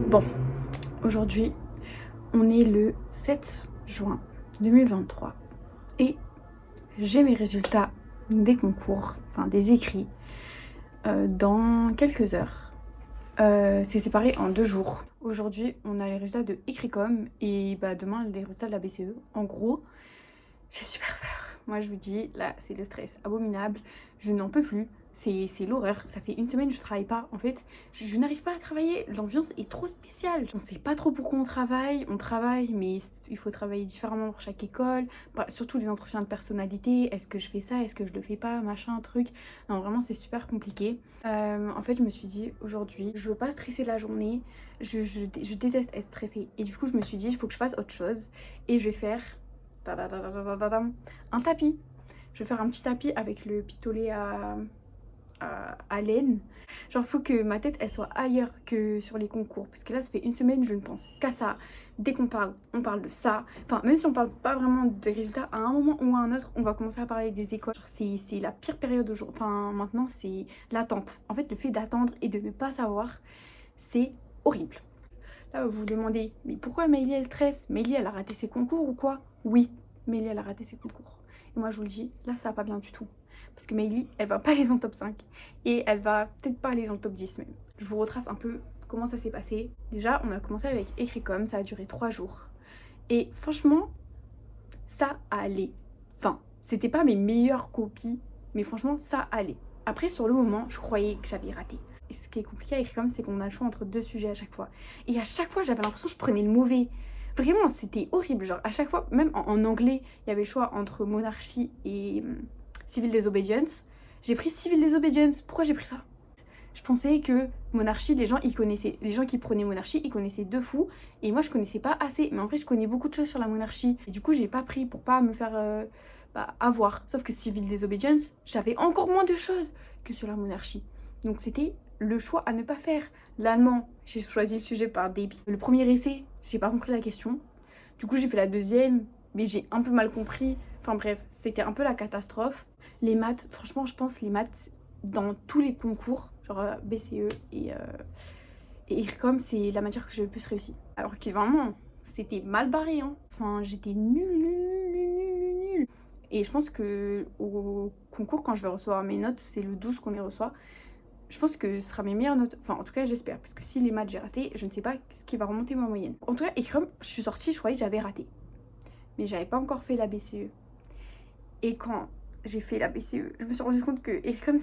Bon, aujourd'hui, on est le 7 juin 2023 et j'ai mes résultats des concours, enfin des écrits, dans quelques heures. C'est séparé en 2 jours. Aujourd'hui, on a les résultats de Écricom et demain, les résultats de la BCE. En gros, j'ai super peur. Moi, je vous dis, là, c'est le stress abominable. Je n'en peux plus. C'est l'horreur. Ça fait une semaine que je travaille pas. En fait, je n'arrive pas à travailler. L'ambiance est trop spéciale. On sait pas trop pourquoi on travaille. On travaille, mais il faut travailler différemment pour chaque école. Surtout les entretiens de personnalité. Est-ce que je fais ça? Est-ce que je le fais pas? Machin, truc. Non, vraiment, c'est super compliqué. En fait, je me suis dit, aujourd'hui, je veux pas stresser la journée. Je déteste être stressée. Et du coup, je me suis dit, il faut que je fasse autre chose. Et je vais faire un tapis. Je vais faire un petit tapis avec le pistolet à laine. Genre, faut que ma tête elle soit ailleurs que sur les concours. Parce que là, ça fait une semaine, je ne pense qu'à ça. Dès qu'on parle, on parle de ça. Enfin, même si on parle pas vraiment des résultats, à un moment ou à un autre, on va commencer à parler des écoles. Genre, c'est la pire période aujourd'hui. Enfin, maintenant, c'est l'attente. En fait, le fait d'attendre et de ne pas savoir, c'est horrible. Là, vous vous demandez, mais pourquoi Meili elle stresse? Meili elle a raté ses concours ou quoi? Oui, Meili elle a raté ses concours. Et moi je vous le dis, là ça va pas bien du tout. Parce que Meili, elle va pas aller dans le top 5. Et elle va peut-être pas aller dans le top 10 même. Je vous retrace un peu comment ça s'est passé. Déjà, on a commencé avec Écricom, ça a duré 3 jours. Et franchement, ça allait. Enfin, c'était pas mes meilleures copies, mais franchement, ça allait. Après, sur le moment, je croyais que j'avais raté. Et ce qui est compliqué à écrire comme, c'est qu'on a le choix entre 2 sujets à chaque fois. Et à chaque fois, j'avais l'impression que je prenais le mauvais. Vraiment, c'était horrible. Genre, à chaque fois, même en anglais, il y avait le choix entre monarchie et civil disobedience. J'ai pris civil disobedience. Pourquoi j'ai pris ça? Je pensais que monarchie, les gens ils connaissaient, les gens qui prenaient monarchie, ils connaissaient de fou, et moi je connaissais pas assez. Mais en vrai, je connais beaucoup de choses sur la monarchie, et du coup, j'ai pas pris pour pas me faire avoir. Sauf que civil disobedience, j'avais encore moins de choses que sur la monarchie. Donc c'était le choix à ne pas faire. L'allemand, j'ai choisi le sujet par dépit. Le premier essai, j'ai pas compris la question. Du coup, j'ai fait la deuxième, mais j'ai un peu mal compris. Enfin bref, c'était un peu la catastrophe. Les maths, franchement, je pense les maths dans tous les concours, genre BCE et IRCOM, c'est la matière que j'ai le plus réussi. Alors que vraiment, c'était mal barré, hein. Enfin, j'étais nulle. Et je pense que au concours, quand je vais recevoir mes notes, c'est le 12 qu'on les reçoit. Je pense que ce sera mes meilleures notes. Enfin, en tout cas, j'espère. Parce que si les maths j'ai raté, je ne sais pas ce qui va remonter ma moyenne. En tout cas, IRCOM, je suis sortie, je croyais que j'avais raté. Mais j'avais pas encore fait la BCE. Et quand j'ai fait la BCE, je me suis rendu compte que Ericom,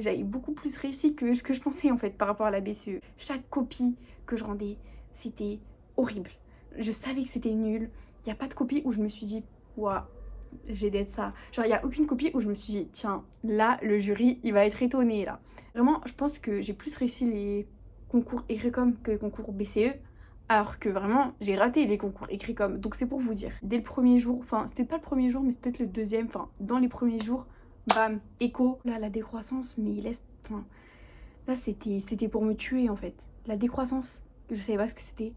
j'avais beaucoup plus réussi que ce que je pensais en fait par rapport à la BCE. Chaque copie que je rendais, c'était horrible. Je savais que c'était nul. Il n'y a pas de copie où je me suis dit, ouah, j'ai d'être ça. Genre, il n'y a aucune copie où je me suis dit, tiens, là, le jury, il va être étonné là. Vraiment, je pense que j'ai plus réussi les concours Ericom que les concours BCE. Alors que vraiment, j'ai raté les concours écrits comme. Donc c'est pour vous dire. Dès le premier jour, enfin, c'était pas le premier jour, mais c'était peut-être le deuxième. Enfin, dans les premiers jours, bam, écho. Là, la décroissance, mais il laisse. Enfin, là, c'était pour me tuer en fait. La décroissance, je savais pas ce que c'était.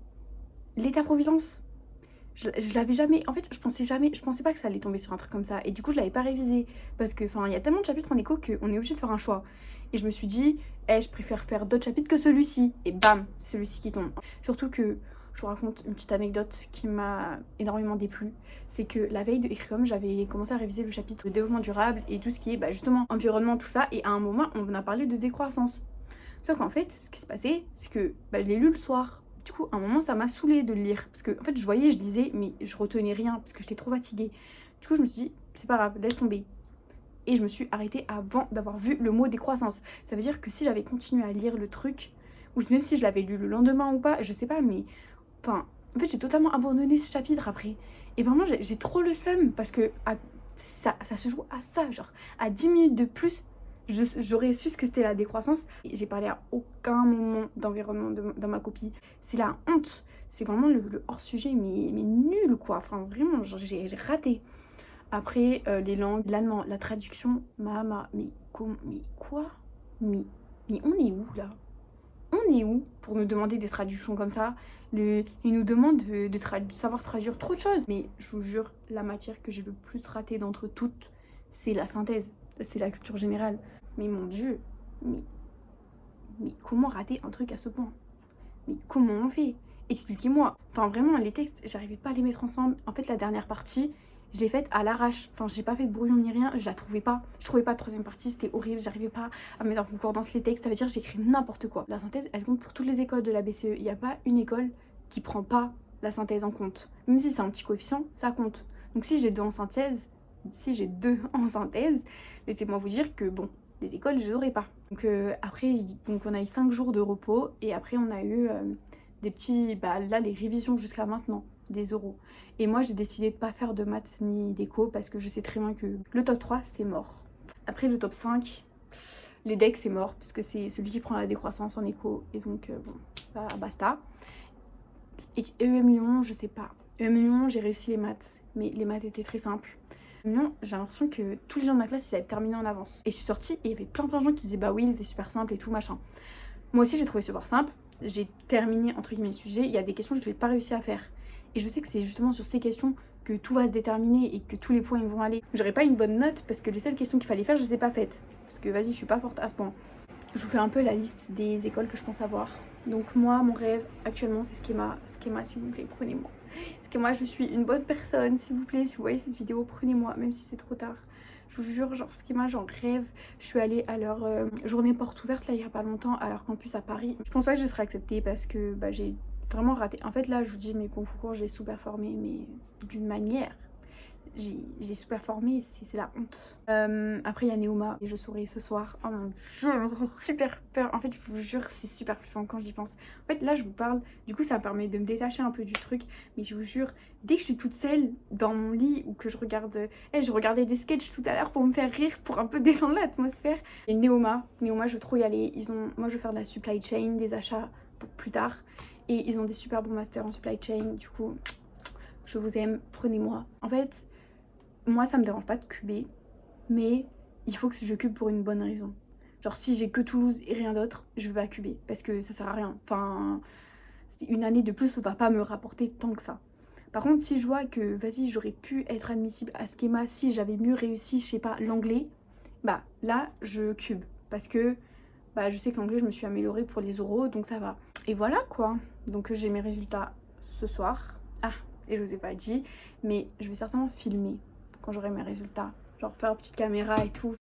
L'état-providence, je l'avais jamais. En fait, je pensais pas que ça allait tomber sur un truc comme ça. Et du coup, je l'avais pas révisé. Parce que, enfin, il y a tellement de chapitres en écho qu'on est obligé de faire un choix. Et je me suis dit, je préfère faire d'autres chapitres que celui-ci. Et bam, celui-ci qui tombe. Surtout que, je vous raconte une petite anecdote qui m'a énormément déplu. C'est que la veille de Écricom, j'avais commencé à réviser le chapitre de développement durable et tout ce qui est justement environnement, tout ça. Et à un moment, on a parlé de décroissance. Sauf qu'en fait, ce qui s'est passé, c'est que je l'ai lu le soir. Du coup, à un moment, ça m'a saoulée de le lire. Parce que, en fait, je voyais, je disais, mais je retenais rien parce que j'étais trop fatiguée. Du coup, je me suis dit, c'est pas grave, laisse tomber. Et je me suis arrêtée avant d'avoir vu le mot décroissance. Ça veut dire que si j'avais continué à lire le truc, ou même si je l'avais lu le lendemain ou pas, je sais pas, mais. Enfin, en fait, j'ai totalement abandonné ce chapitre après. Et vraiment, j'ai trop le seum parce que ça se joue à ça. Genre, à 10 minutes de plus, j'aurais su ce que c'était la décroissance. J'ai parlé à aucun moment d'environnement dans ma copie. C'est la honte. C'est vraiment le hors-sujet, mais nul quoi. Enfin, vraiment, j'ai raté. Après, les langues, l'allemand, la traduction, mais quoi? Mais on est où là? On est où pour nous demander des traductions comme ça? Ils nous demandent de savoir traduire trop de choses. Mais je vous jure, la matière que j'ai le plus ratée d'entre toutes, c'est la synthèse. C'est la culture générale. Mais mon Dieu, mais comment rater un truc à ce point? mais comment on fait? Expliquez-moi. Enfin vraiment les textes, j'arrivais pas à les mettre ensemble. En fait la dernière partie, je l'ai faite à l'arrache. Enfin j'ai pas fait de brouillon ni rien, je la trouvais pas. Je trouvais pas la troisième partie, c'était horrible, j'arrivais pas à mettre en concordance les textes. Ça veut dire que j'écris n'importe quoi. La synthèse elle compte pour toutes les écoles de la BCE. Il n'y a pas une école qui prend pas la synthèse en compte. Même si c'est un petit coefficient, ça compte. Donc si j'ai deux en synthèse, laissez-moi vous dire que bon, les écoles je les aurais pas. Donc après donc on a eu 5 jours de repos et après on a eu des petits, bah là les révisions jusqu'à maintenant, des oraux. Et moi j'ai décidé de pas faire de maths ni d'éco parce que je sais très bien que le top 3 c'est mort. Après le top 5, les decks c'est mort parce que c'est celui qui prend la décroissance en éco et donc bon, bah, basta. Et EM Lyon, je sais pas. EM Lyon, j'ai réussi les maths, mais les maths étaient très simples. Lyon, j'ai l'impression que tous les gens de ma classe ils avaient terminé en avance. Et je suis sortie et il y avait plein de gens qui disaient bah oui, il était super simple et tout machin. Moi aussi j'ai trouvé super simple. J'ai terminé entre guillemets le sujet. Il y a des questions que je n'ai pas réussi à faire. Et je sais que c'est justement sur ces questions que tout va se déterminer et que tous les points ils vont aller. J'aurais pas une bonne note parce que les seules questions qu'il fallait faire, je les ai pas faites. Parce que vas-y, je suis pas forte à ce point. Je vous fais un peu la liste des écoles que je pense avoir. Donc moi, mon rêve actuellement, c'est Schema. Schema, s'il vous plaît, prenez-moi. Schema, je suis une bonne personne, s'il vous plaît. Si vous voyez cette vidéo, prenez-moi, même si c'est trop tard. Je vous jure, genre Schema, j'en rêve. Je suis allée à leur journée porte ouverte, là, il y a pas longtemps, à leur campus à Paris. Je pense pas que je serai acceptée parce que bah, j'ai vraiment raté. En fait, là, je vous dis, mes concours, j'ai sous-performé, mais d'une manière. J'ai super formé, c'est la honte. Après il y a Neoma et je saurai ce soir. Oh mon dieu, j'ai super peur. En fait je vous jure c'est super flippant quand j'y pense. En fait là je vous parle, du coup ça me permet de me détacher un peu du truc. Mais je vous jure, dès que je suis toute seule dans mon lit ou que je regarde... je regardais des sketchs tout à l'heure pour me faire rire, pour un peu détendre l'atmosphère. Et Neoma, je veux trop y aller. Moi je veux faire de la supply chain, des achats pour plus tard. Et ils ont des super bons masters en supply chain. Du coup je vous aime, prenez-moi. En fait... Moi ça me dérange pas de cuber, mais il faut que je cube pour une bonne raison. Genre si j'ai que Toulouse et rien d'autre, je vais pas cuber parce que ça sert à rien. Enfin, une année de plus, on va pas me rapporter tant que ça. Par contre, si je vois que, vas-y, j'aurais pu être admissible à Schema si j'avais mieux réussi, je sais pas, l'anglais, bah là, je cube. Parce que bah, je sais que l'anglais, je me suis améliorée pour les oraux, donc ça va. Et voilà quoi. Donc j'ai mes résultats ce soir. Ah, et je vous ai pas dit, mais je vais certainement filmer quand j'aurai mes résultats. Genre faire une petite caméra et tout.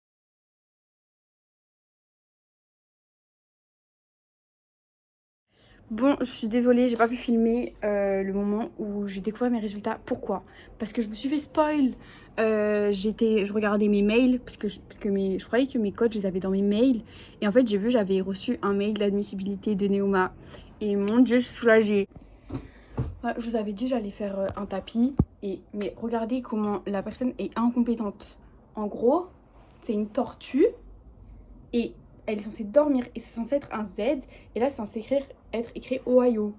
Bon, je suis désolée, j'ai pas pu filmer le moment où j'ai découvert mes résultats. Pourquoi? Parce que je me suis fait spoil. Je regardais mes mails, parce que je croyais que mes codes, je les avais dans mes mails. Et en fait, j'ai vu, j'avais reçu un mail d'admissibilité de Neoma. Et mon dieu, je suis soulagée. Ouais, je vous avais dit, j'allais faire un tapis. Mais regardez comment la personne est incompétente. En gros, c'est une tortue. Et elle est censée dormir et c'est censé être un Z. Et là, c'est censé être écrit Ohio.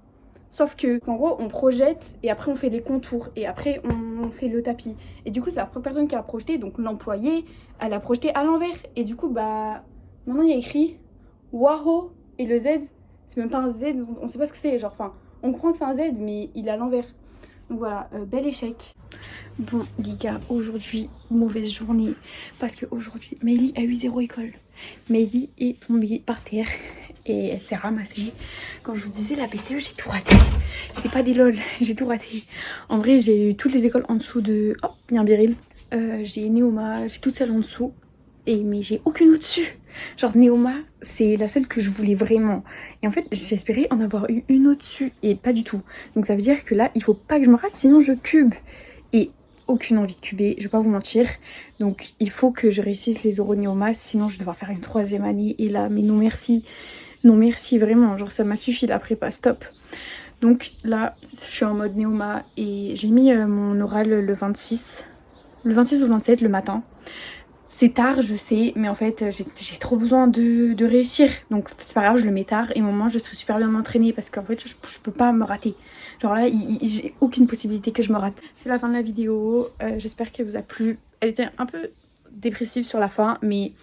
Sauf que, en gros, on projette et après on fait les contours et après on fait le tapis. Et du coup, c'est la première personne qui a projeté, donc l'employé, elle a projeté à l'envers. Et du coup, bah, maintenant il y a écrit Waho et le Z, c'est même pas un Z, on sait pas ce que c'est. Genre, enfin, on comprend que c'est un Z, mais il est à l'envers. Donc voilà, bel échec. Bon les gars, aujourd'hui, mauvaise journée. Parce qu'aujourd'hui, Meili a eu 0 école. Meili est tombée par terre et elle s'est ramassée. Quand je vous disais la BCE, j'ai tout raté. C'est pas des lol, j'ai tout raté. En vrai, j'ai eu toutes les écoles en dessous de... Oh, bien Biril. J'ai Neoma, j'ai toutes celles en dessous. Mais j'ai aucune au-dessus. Genre Neoma, c'est la seule que je voulais vraiment. Et en fait, j'espérais en avoir eu une au-dessus. Et pas du tout. Donc ça veut dire que là, il faut pas que je me rate, sinon je cube. Et aucune envie de cuber, je vais pas vous mentir. Donc il faut que je réussisse les oraux Neoma, sinon je vais devoir faire une 3e année. Et là, mais non merci. Non merci, vraiment. Genre ça m'a suffi la prépa, stop. Donc là, je suis en mode Neoma et j'ai mis mon oral le 26. Le 26 ou le 27 le matin. C'est tard, je sais, mais en fait, j'ai trop besoin de réussir. Donc, c'est pas grave, je le mets tard. Et au moment, je serai super bien entraînée parce qu'en fait, je peux pas me rater. Genre là, j'ai aucune possibilité que je me rate. C'est la fin de la vidéo. J'espère qu'elle vous a plu. Elle était un peu dépressive sur la fin, mais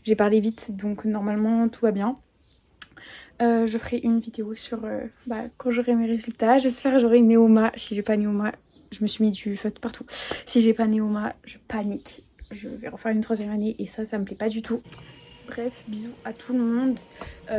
j'ai parlé vite, donc normalement, tout va bien. Je ferai une vidéo sur quand j'aurai mes résultats. J'espère que j'aurai Neoma. Si j'ai pas Neoma, je me suis mis du feu partout. Si j'ai pas Neoma, je panique. Je vais refaire une 3e année et ça me plaît pas du tout. Bref, bisous à tout le monde.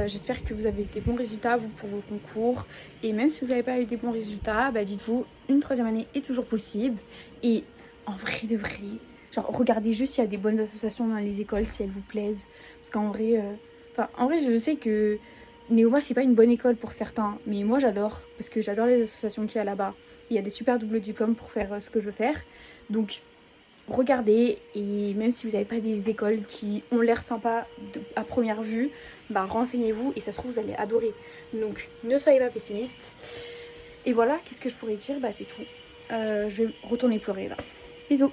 J'espère que vous avez des bons résultats vous pour vos concours. Et même si vous n'avez pas eu des bons résultats, bah dites-vous, une troisième année est toujours possible. Et en vrai de vrai, genre regardez juste s'il y a des bonnes associations dans les écoles, si elles vous plaisent. Parce qu'en vrai, en vrai je sais que Néoma c'est pas une bonne école pour certains. Mais moi j'adore, parce que j'adore les associations qu'il y a là-bas. Il y a des super doubles diplômes pour faire ce que je veux faire. Donc regardez, et même si vous n'avez pas des écoles qui ont l'air sympas à première vue, bah renseignez-vous et ça se trouve vous allez adorer. Donc ne soyez pas pessimiste. Et voilà, qu'est-ce que je pourrais dire? Bah c'est tout. Je vais retourner pleurer là. Bisous.